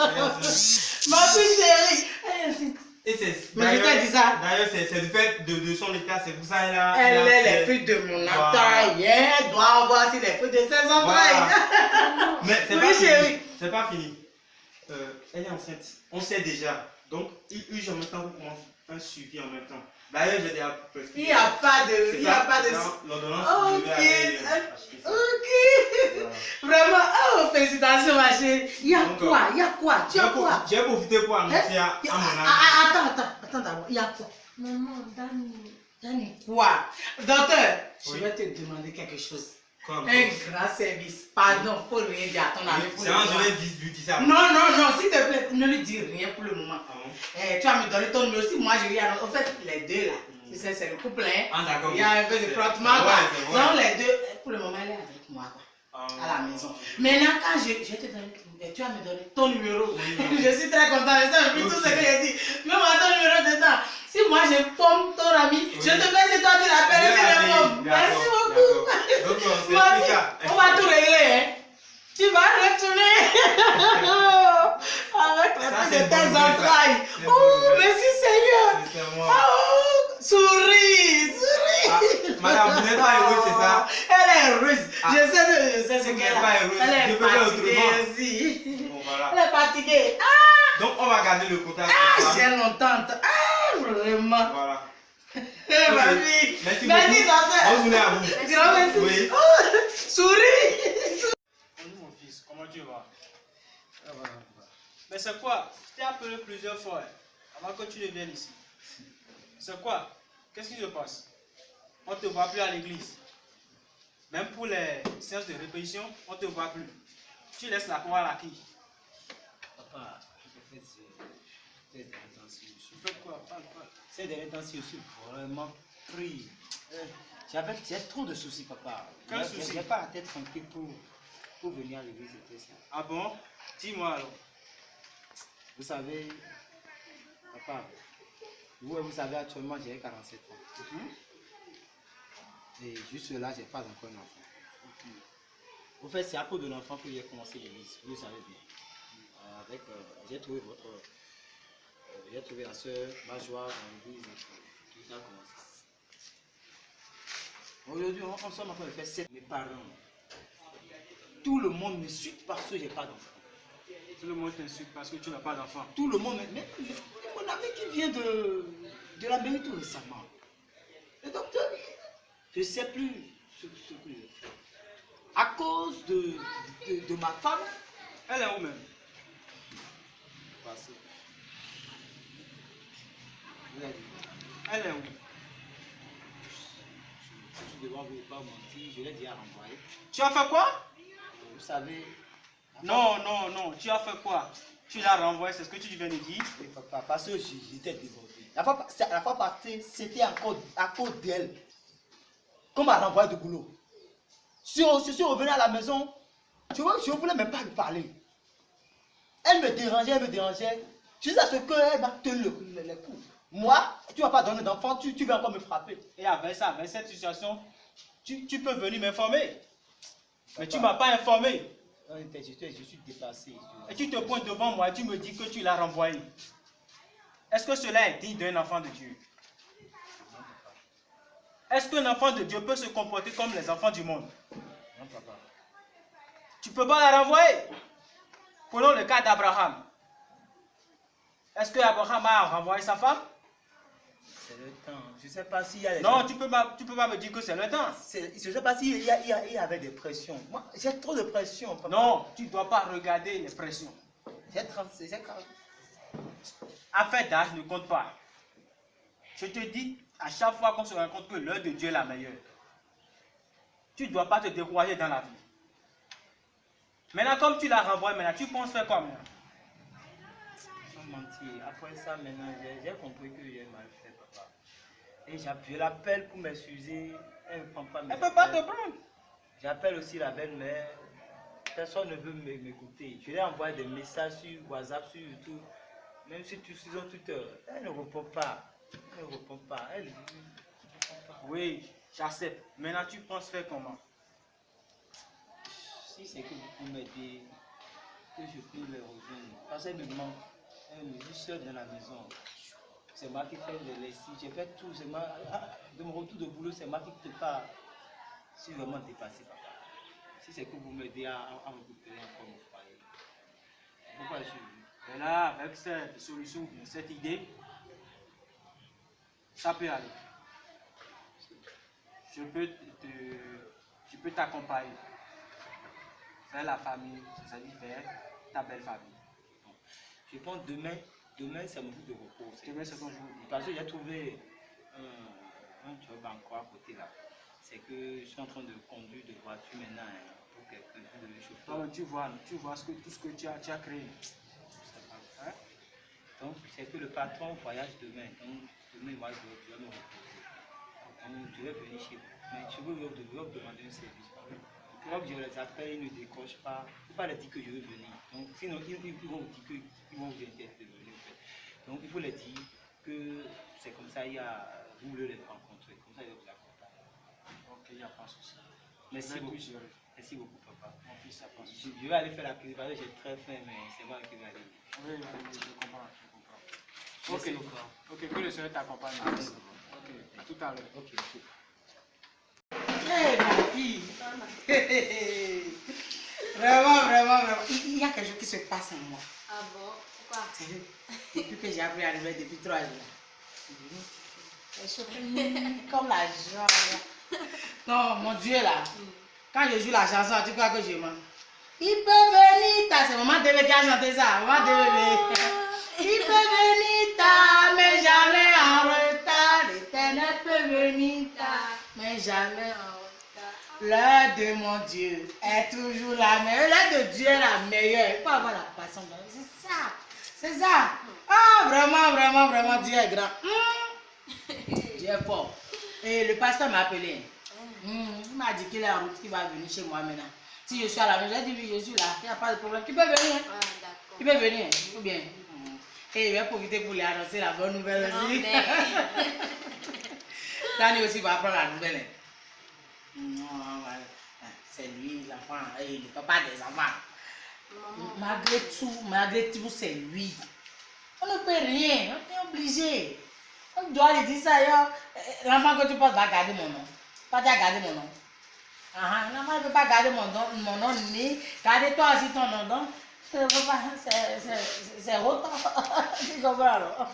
est enceinte. Ma fille chérie. Elle est enceinte. Et c'est Mais je t'ai dit ça. D'ailleurs, c'est du fait de son état, c'est pour ça qu'elle a... Elle est les filles de mon taille. Elle doit avoir si les filles de ses enfants. Mais c'est Oui, pas chérie. fini. C'est pas fini. Elle est enceinte. On sait déjà. Donc, il urge en même temps pour commencer un suivi en même temps. D'ailleurs, j'ai déjà prescrit. Il n'y a pas de... Il n'y a pas de... L'ordonnance. Ok. Vraiment, oh, félicitations ma chérie. Il y a quoi? Il y a quoi? Tu as quoi? J'ai profité pour annoncer à mon ami. Attends d'abord. Il y a quoi? Maman, Dani. Quoi? Docteur, je vais te demander quelque chose. Comme Un grand service. Pardon, pour rien dire à ton ami. C'est un joli vice ça. Non, s'il te plaît, ne lui dis rien pour le moment. Tu vas me donner ton numéro aussi. Moi, je lui annonce. En fait, les deux là, tu sais, c'est le couple. Hein. D'accord. Il y a un peu de frottement. Non, les deux, pour le moment, elle est avec moi. À la maison. Maintenant, quand je te donne, tu vas me donner ton numéro. Je suis très content de ça. Puis tout ce que j'ai dit. Mets-moi ton numéro dedans. Si moi je pomme ton ami, je te fais c'est toi qui l'appelles et tu le pommes. Merci beaucoup. On va tout régler. Hein. Tu vas retourner avec la tête de tes entrailles. Oh, merci Seigneur. Oh, souris. Madame, vous n'êtes pas heureuse, c'est ça? Elle est heureuse. Je sais ce qu'elle n'est pas heureuse. Elle est fatiguée aussi. Bon, voilà. Elle est fatiguée. Donc, on va garder le contact. J'ai longtemps. Vraiment. Voilà. Ma vie. Merci docteur. Bonne journée à vous. Grand merci. Oui. Souris. Mon fils, comment tu vas? Mais c'est quoi? Je t'ai appelé plusieurs fois avant que tu ne viennes ici. C'est quoi? Qu'est-ce qui se passe? On ne te voit plus à l'église. Même pour les séances de répétition, on ne te voit plus. Tu laisses la parole à qui? Papa, en fait, ces derniers temps-ci, Tu fais quoi? Parle. Ces derniers temps-ci, je suis vraiment pris. J'ai trop de soucis, papa. Quel souci? Je n'ai pas la tête tranquille pour venir à l'église. Ah bon? Dis-moi alors. Vous savez, papa, vous savez actuellement, j'ai 47 ans. Et juste là, je n'ai pas encore un enfant. Au fait, c'est à cause de l'enfant que j'ai commencé l'église, vous le savez bien. J'ai trouvé la soeur Majoie dans l'église et tout ça a commencé. Aujourd'hui, on sommes en train de faire 7. Mes parents, tout le monde me suit parce que je n'ai pas d'enfant. Tout le monde t'insulte parce que tu n'as pas d'enfant. Tout le monde, même mon ami qui vient de la mairie tout récemment. Le docteur, je ne sais plus ce que je fais. À cause de ma femme. Elle est où même? Passé. Elle est où? Je suis devant vous, pas mentir, je l'ai déjà renvoyé. Tu as fait quoi? Vous savez. Non, tu as fait quoi? Tu l'as renvoyé, c'est ce que tu viens de dire? Oui, papa, parce que j'étais débordé. La fois passée, c'était encore à cause d'elle. Comme elle m'a renvoyé du boulot. Si je suis revenu à la maison, je ne voulais même pas lui parler. Elle me dérangeait. Jusqu'à ce qu'elle m'a tenu les coups. Moi, tu ne m'as pas donné d'enfant, tu veux encore me frapper. Et avec cette situation, tu peux venir m'informer. Mais tu ne m'as pas informé. Je suis dépassé. Et tu te pointes devant moi et tu me dis que tu l'as renvoyé. Est-ce que cela est digne d'un enfant de Dieu? Est-ce qu'un enfant de Dieu peut se comporter comme les enfants du monde? Non, papa. Tu ne peux pas la renvoyer. Prenons le cas d'Abraham. Est-ce que Abraham a renvoyé sa femme? C'est le temps. Je ne sais pas s'il y a... Non, tu peux pas me dire que c'est le temps. Je ne sais pas s'il y avait des pressions. Moi, j'ai trop de pression, papa. Non, tu ne dois pas regarder les pressions. J'ai 36, j'ai 40. Affaire d'âge ne compte pas. Je te dis à chaque fois qu'on se rend compte que l'heure de Dieu est la meilleure. Tu ne dois pas te décourager dans la vie. Maintenant, comme tu l'as renvoyé, maintenant, tu penses faire quoi maintenant? Sans mentir, après ça, maintenant, j'ai compris que j'ai mal fait, papa. Et je l'appelle pour m'excuser. Elle ne prend pas mes... Elle ne peut pas te prendre. J'appelle aussi la belle-mère. Personne ne veut m'écouter. Je lui ai envoyé des messages sur WhatsApp, sur YouTube. Même sur Twitter. Elle ne répond pas. Elle ne répond pas. Elle ne répond pas. Oui, j'accepte. Maintenant, tu penses faire comment? Si c'est que vous pouvez m'aider, que je peux les rejoindre. Parce qu'elle me manque. Elle me dit seule dans la maison. c'est moi qui fais les lessives, j'ai fait tout, c'est moi, de mon retour de boulot, c'est moi qui prépare. Je suis vraiment dépassé, papa. Si c'est que vous m'aidez à récupérer encore mon foyer. Pourquoi je suis venu? Et là, avec cette solution, cette idée, ça peut aller. Je peux t'accompagner vers la famille, c'est-à-dire vers ta belle famille. Donc, je pense demain c'est mon jour de repos. Demain c'est ton jour. Parce que j'ai trouvé un job encore à côté là. C'est que je suis en train de conduire de voiture maintenant pour quelqu'un de chauffeur. Donc tu vois tout ce que tu as créé. Hein? Donc c'est que le patron voyage demain. Donc demain moi je vais me reposer. Donc je vais venir chez vous. Mais je veux leur demander un service. Quand je les appelle, ils ne décrochent pas. Il ne faut pas leur dire que je veux venir. Donc sinon ils vont vous dire qu'ils vont vous intervenir. En fait. Donc il faut leur dire que c'est comme ça, vous voulez les rencontrer. Comme ça ils vont vous accompagner. Ok, il n'y a pas de souci. Merci beaucoup. Merci beaucoup, papa. Mon fils, ça passe. Je vais aller faire la cuisine parce que j'ai très faim, mais c'est moi qui vais aller. Oui, je comprends. Merci Ok, beaucoup. ok, que le Seigneur t'accompagne. Ok, à tout à l'heure. Ok. Hé, ma fille. Vraiment. Il y a quelque chose qui se passe en moi. Ah bon? Pourquoi? Sérieux. Depuis que j'ai appris à lever depuis 3 jours. Je suis comme la joie. Non, mon Dieu là. Quand je joue la chanson, tu crois que je mens? Il peut venir, c'est maman Débé qui a chanté ça. Maman Débé. Il peut venir tard, mais jamais en retard. L'Éternel peut venir tard, mais jamais en retard. L'heure de mon Dieu est toujours la meilleure. L'heure de Dieu est la meilleure. Il faut avoir la passion. C'est ça. Ah, vraiment, Dieu est grand. Dieu est fort. Et le pasteur m'a appelé. Il m'a dit qu'il est en route, qu'il va venir chez moi maintenant. Si je suis à la maison, j'ai dit oui, je suis là, il n'y a pas de problème. Tu peux venir. Ah, d'accord. Tu peux venir, ou bien. Et il va profiter pour lui annoncer la bonne nouvelle aussi. Dani aussi va apprendre la nouvelle. Non, c'est lui, l'enfant, le papa des enfants. Malgré tout, c'est lui. On ne peut rien, on est obligé. On doit lui dire ça, l'enfant que tu penses va garder mon nom. Pas déjà garder mon nom. L'enfant ne peut pas garder mon nom, ni garder toi aussi ton nom. Donc, c'est autant. Tu comprends alors?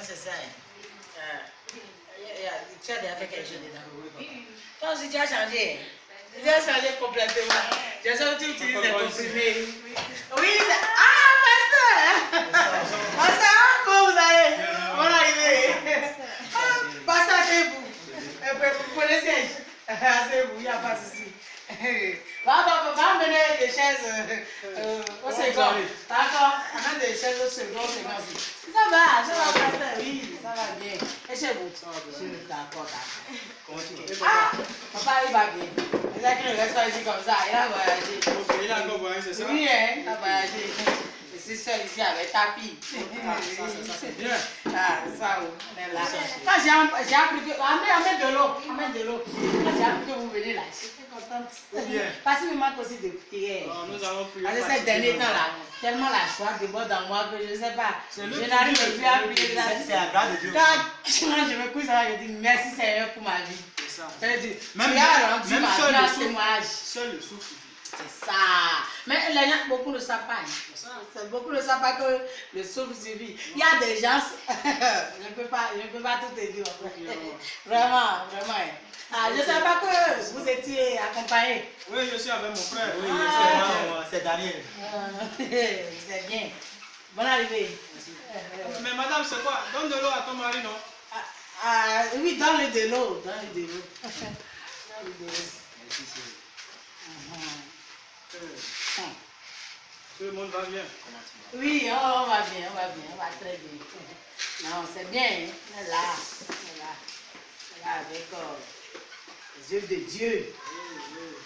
C'est ça. Tu as déjà fait quelque chose dedans. Toi aussi, tu as changé. Tu as changé complètement. J'ai senti que tu utilises des comprimés. Oui, pasteur! Pasteur, comment vous allez? On est arrivé. Pasteur, c'est vous. Vous prenez siège. C'est vous, il n'y a pas de souci. Va amener des chaises au second. D'accord? Amène des chaises au second. Ça va, pasteur, oui, ça va bien. Et chez vous? D'accord. Comment tu vas? Ah, papa, il va bien. Il a qu'il ne reste pas ici comme ça. Il a voyagé. Ok, il a encore voyagé, c'est ça? Oui, il a voyagé. Je suis seule ici avec tapis. Ça c'est bien. Ah, ça, on est là. Quand j'ai appris que... Amène de l'eau. Quand j'ai appris que vous venez là, j'étais contente. Parce qu'il me manque aussi de prière. Nous allons prier. Avec ces derniers temps-là, tellement la joie déborde en moi que je ne sais pas. Je n'arrive plus à prier. C'est la grâce de Dieu. Quand je me couche, je dis merci Seigneur pour ma vie. C'est ça. Même seul le souffle. C'est ça. Mais les gens, beaucoup ne savent pas. Beaucoup ne savent pas que le souffle suffit. Il y a des gens, je ne peux pas tout te dire. Vraiment. Ah, je ne savais pas que vous étiez accompagné. Oui, je suis avec mon frère. Oui, c'est Daniel. C'est bien. Bonne arrivée. Mais madame, c'est quoi? Donne de l'eau à ton mari, non? Oui, donne-le de l'eau. Tout le monde va bien. Oui, on va bien, on va très bien. Non, c'est bien, on est là avec les œuvres de Dieu.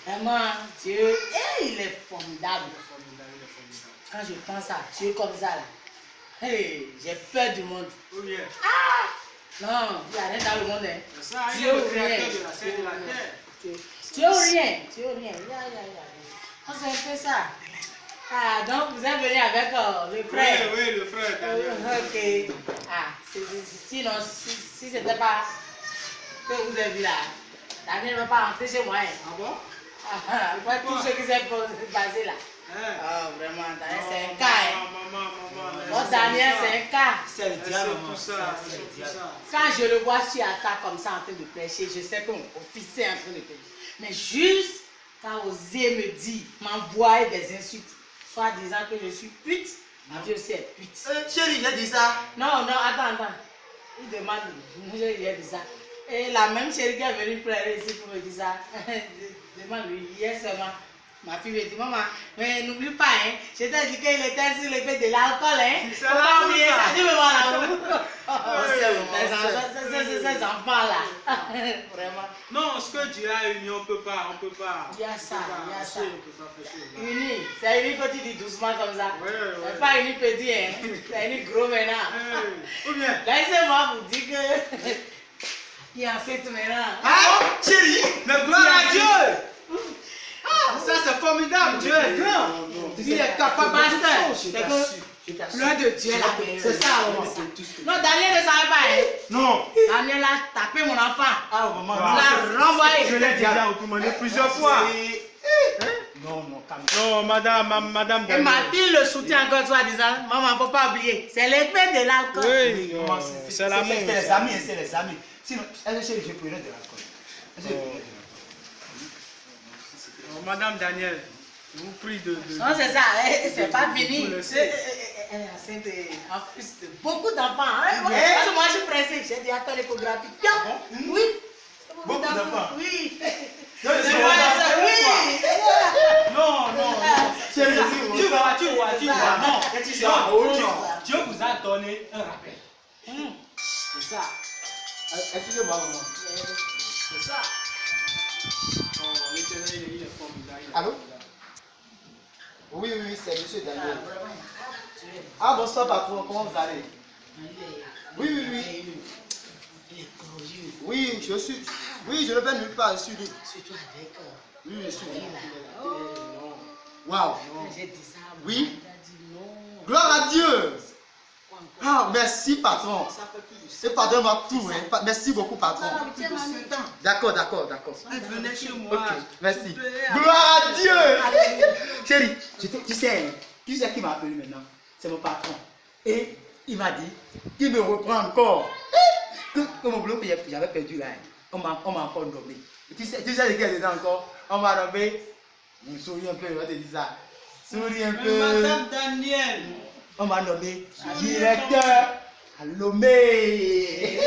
Vraiment, Dieu, il est formidable. Quand je pense à Dieu comme ça, là, j'ai peur du monde. Non, il n'y a rien dans le monde. Hein. Ça, il y Dieu a le ou rien. créateur de la terre et de la terre. Dieu ou rien. Dieu ou rien. On c'est un peu ça. Ah, donc vous êtes venu avec le frère. Oui, le frère. Daniel. Ok. Ah, sinon, si ce n'était pas que vous avez vu là, Daniel ne va pas rentrer chez moi. Hein. Ah bon? Après tout ce qui s'est passé là. Ah, vraiment, Daniel, c'est un cas. Hein. Daniel, c'est un cas. C'est le diable. C'est tout ça. C'est tout ça. Quand je le vois sur la table comme ça en train de prêcher, je sais que mon fils est en train de prêcher. Mais juste quand osé me dire, m'envoyer des insultes, soit disant que je suis pute, ma vie aussi est pute. Chérie, j'ai dit ça. Non, attends. Il demande, j'ai dit ça. Et la même chérie qui est venue pleurer ici pour me dire ça, demande-lui, hier seulement. Ma fille me dit, maman, mais n'oublie pas, hein, je t'ai dit qu'il était sur l'effet de l'alcool, hein. Faut pas oublier ça, dis-moi là. Ces enfants-là, vraiment. Non, ce que Dieu a uni, on ne peut pas. Il y a ça. On ne peut pas faire ça. Uni, c'est uni quand tu dis doucement comme ça. C'est pas uni petit, hein. C'est uni gros maintenant. Ou bien. Laissez-moi vous dire que. Il est enceinte maintenant. Ah, chérie, La gloire à Dieu. Ça, c'est formidable. Dieu est grand. Il est capable, pasteur. C'est que l'œil de Dieu là. C'est ça, non, Daniel ne savait pas. Hein. Non. Daniel a tapé mon enfant. Ah, maman. Il l'a renvoyé. Je l'ai déjà recommandé plusieurs fois. Non, calme. Non, madame. Et ma fille le soutient encore, soit disant, maman, il ne faut pas oublier. C'est l'effet de l'alcool. Oui, c'est l'amour. C'est les amis. Sinon, chérie, je prenais de l'alcool. Madame Daniel, je vous prie de... Non, c'est ça, c'est pas fini. Elle est enceinte en plus de beaucoup d'enfants. Hein? Parce que moi, je suis pressée. J'ai dit, attends l'échographie. Oui. Beaucoup d'enfants. Oui. Non. Chérie, tu vois. Non, Dieu vous a donné un rappel. C'est ça. Excusez-moi, maman. C'est ça. Il est formidable. Allô? Oui, c'est monsieur Daniel. Ah, bonsoir, patron. Comment vous allez? Oui. Oui, je suis. Oui, je ne vais nulle part, je suis libre. Surtout avec. Oui, je suis libre. Oh. Waouh. J'ai dit ça. Oui. Gloire à Dieu. Ah, merci, patron. Et pardonne-moi tout. Hein. Merci beaucoup, patron. D'accord. Venez chez moi. Ok, merci. Gloire à Dieu. Chérie, tu sais qui m'a appelé maintenant? C'est mon patron. Et il m'a dit qu'il me reprend encore. Que mon boulot que j'avais perdu là, on m'a encore nommé. Tu sais ce qu'il y a dedans encore? On m'a nommé. Souris un peu, je vais te dire ça. Souris un peu. Madame Daniel. On m'a nommé directeur à Lomé.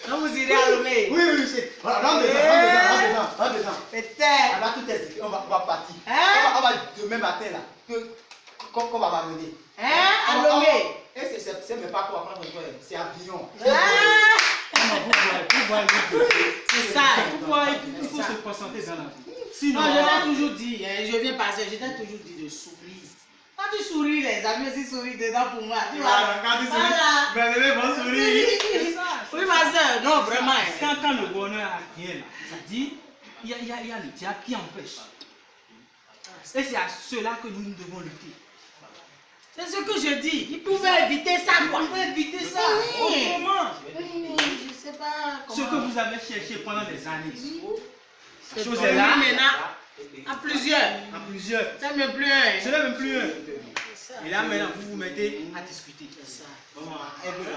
Non, vous irez à Lomé. Oui, c'est. Rentre dedans. Peut-être. On va tout expliquer, on va partir. On va demain matin là. Qu'on va m'amener. À Lomé. Et c'est même pas quoi prendre encore, c'est avion. C'est ça. Pourquoi il faut se concentrer dans la vie? Sinon, je l'ai toujours dit, je viens passer, je t'ai toujours dit de sourire. Quand tu souris, les amis aussi sourient dedans pour moi. Tu vois? Quand tu souris, bébé va sourire. Oui, ma soeur, non, vraiment. Quand le bonheur vient là, ça dit, il y a le diable qui empêche. Et c'est à cela que nous devons lutter. C'est ce que je dis. Il pouvait éviter ça, quoi. Il pouvait éviter ça. Autrement. Oui, je sais pas comment. Ce que vous avez cherché pendant des années. La chose est là. Maintenant, à plusieurs. C'est même plus un. Ce n'est même plus un. Et là maintenant, vous vous mettez à discuter. C'est ça. Maman, elle veut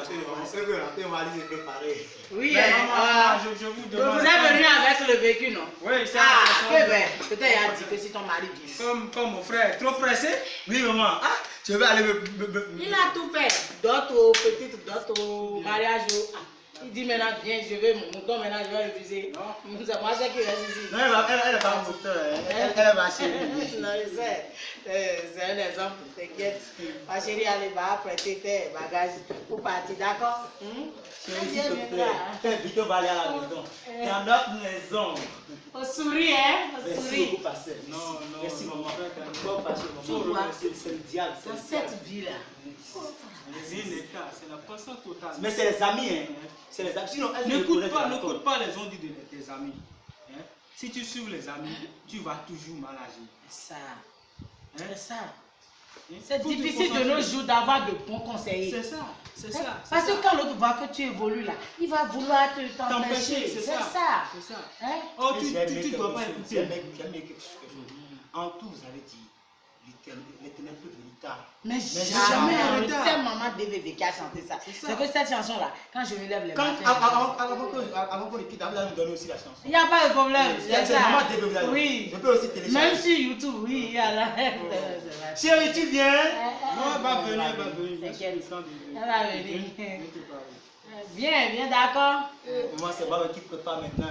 rentrer, on va aller se préparer. Oui, maman, je vous demande. Vous êtes venu avec le vécu, non? Oui, ça. Peut-être il a dit que si ton mari vient. Comme mon frère, trop pressé? Oui, maman. Je vais aller Il a tout fait. D'autres petites, d'autres mariages. Il dit maintenant, viens, je vais, mon don maintenant, je vais refuser. Non, c'est moi qui reste ici. Non, elle n'est pas un moteur, elle va chérie. Non, je sais. C'est un exemple, t'inquiète. Ma chérie, allez, va prêter tes bagages pour partir, d'accord? Chérie, s'il te plaît, fais vite, on va aller à la maison. Dans notre maison. On sourit, hein? On Merci sourit. beaucoup, pasteur. Non. Merci, maman. C'est le diable. Dans cette vie-là. C'est l'état, c'est la personne totale. Mais c'est les amis, hein. C'est les amis. Sinon, N'écoute pas les ondes de tes amis. Hein? Si tu suis les amis, tu vas toujours mal agir. Ça. Hein? C'est ça. Hein? C'est Faut te difficile de concentrer. nos jours d'avoir de bons conseillers. C'est ça. C'est ça. Parce que quand l'autre voit que tu évolues là, il va vouloir te t'empêcher. C'est C'est ça. ça. C'est ça. Hein? Oh, Mais tu j'aime bien dois quelque pas chose, écouter. j'aime bien quelque chose. En tout, vous avez dit, l'éternel peut venir tard. Mais jamais jamais. en retard. C'est maman DVV qui a chanté ça. C'est que cette chanson là, quand je me lève les matins. Avant qu'on le quitte, vous allez me donner aussi la chanson. Il n'y a pas de problème. C'est C'est ça. maman DVV. Oui. Je peux aussi télécharger. Même sur YouTube, oui, il y a la. Chérie, tu viens? Non, va venir, va venir. T'inquiète. Elle Elle va venir. Viens, d'accord. Moi, c'est moi qui prépare maintenant.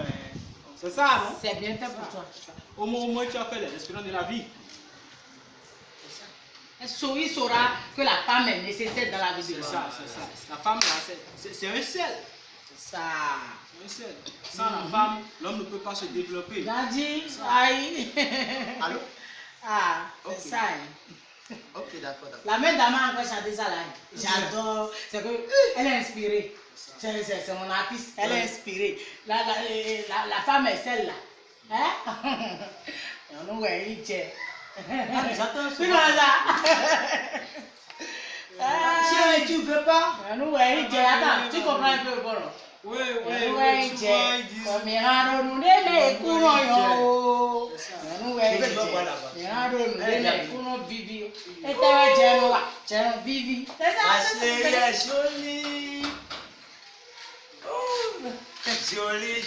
C'est ça, non? C'est bien fait pour toi. Au moins, tu as fait les expériences de la vie. Il saura que la femme est nécessaire dans la vie de C'est l'homme. ça, c'est ça. La femme, là, c'est un sel. C'est ça. Un sel. Sans la femme, l'homme ne peut pas se développer. Gandhi, aïe. Allô? Ah, Ok. c'est ça. Hein. Ok, d'accord. La même dame a encore chanté ça là. J'adore. C'est que elle est inspirée. C'est mon artiste. Elle est inspirée. La femme est celle-là. Hein? On va y aller. J'attends C'est comme ça. Chérie, tu veux pas? On va y aller. Attends, tu comprends un peu, bon? Oui, On va y aller. Comme il nous les courants, yo. On va y aller. Vivi. Et tu es Vivi. C'est ça. Ma chérie est jolie.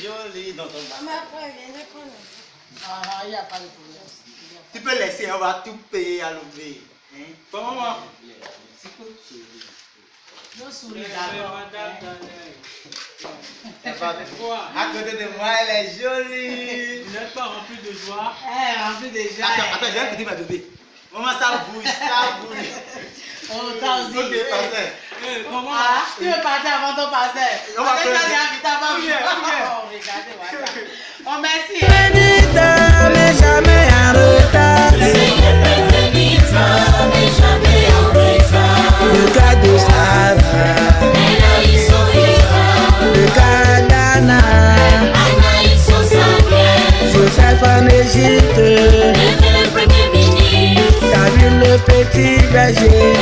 Jolie dans ton bas. Mais après, viens de prendre. Ah, il n'y a pas de problème. Tu peux laisser, on va tout payer à l'ouvrir. Hein? Bon, maman. Je souris d'abord. À côté de moi, elle est jolie. Vous n'êtes pas rempli de joie. Eh, en plus déjà. Attends, j'ai un petit ma bébé. Maman, ça bouge, ça bouge. Oh, t'as aussi. Ok, parfait. Maman. Ah, tu veux partir avant ton pasteur? On va Peut-être faire- que tu as invité avant. Oui, oui. Oh, regardez, voilà. Oh, merci. Venir tard, mais jamais en retard. Le cas de Sarah, le cas d'Anna, Joseph en Égypte, David le petit berger.